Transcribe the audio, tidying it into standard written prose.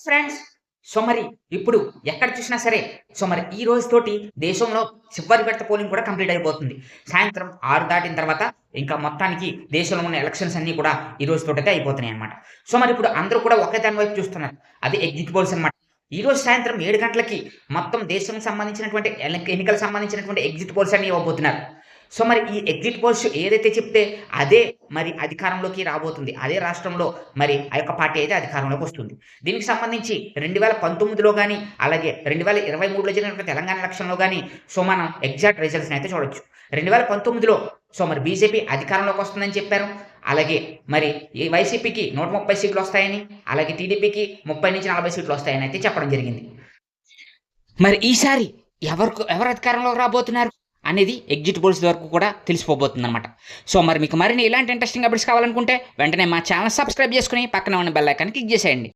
Friends. మరి ఇప్పుడు ఎక్కడ చూసినా సరే మరి ఈ రోజుతోటి దేశంలో చివరి విడత పోలింగ్ కూడా కంప్లీట్ అయిపోతుంది. సాయంత్రం 6 దాటిన తర్వాత ఇంకా మొత్తానికి దేశంలో ఉన్న ఎలక్షన్స్ అన్నీ కూడా ఈ రోజుతోటైతే అయిపోతున్నాయన్నమాట. మరి ఇప్పుడు అందరూ కూడా ఒకే దాని వైపు చూస్తున్నారు. అది ఎగ్జిట్ పోల్స్ అన్నమాట. ఈరోజు సాయంత్రం 7 గంటలకి మొత్తం దేశానికి సంబంధించినటువంటి ఎన్నికలకు సంబంధించినటువంటి ఎగ్జిట్ పోల్స్ అన్నీ ఇవ్వబోతున్నారు. మరి ఈ ఎగ్జిట్ పోల్స్ ఏదైతే చెప్తే అదే మరి అధికారంలోకి రాబోతుంది. అదే రాష్ట్రంలో మరి ఆ యొక్క పార్టీ అయితే అధికారంలోకి వస్తుంది. దీనికి సంబంధించి 2019లో గాని, అలాగే 2023లో జరిగినటువంటి తెలంగాణ ఎలక్షన్‌లో గాని మనం ఎగ్జాక్ట్ రిజల్ట్స్‌ని అయితే చూడొచ్చు. 2019లో మరి బీజేపీ అధికారంలోకి వస్తుందని చెప్పారు. అలాగే మరి ఈ వైసీపీకి 130 సీట్లు వస్తాయని, అలాగే టీడీపీకి 30-40 సీట్లు వస్తాయని అయితే చెప్పడం జరిగింది. మరి ఈసారి ఎవరు అధికారంలోకి రాబోతున్నారు అనేది ఎగ్జిట్ పోల్స్ వరకు కూడా తెలిసిపోబోతుందన్నమాట. మరి మీకు మరిన్ని ఇలాంటి ఇంట్రెస్టింగ్ అప్డేట్స్ కావాలనుకుంటే వెంటనే మా ఛానల్ సబ్స్క్రైబ్ చేసుకొని పక్కన ఉన్న బెల్ ఐకాన్ క్లిక్ చేసేయండి.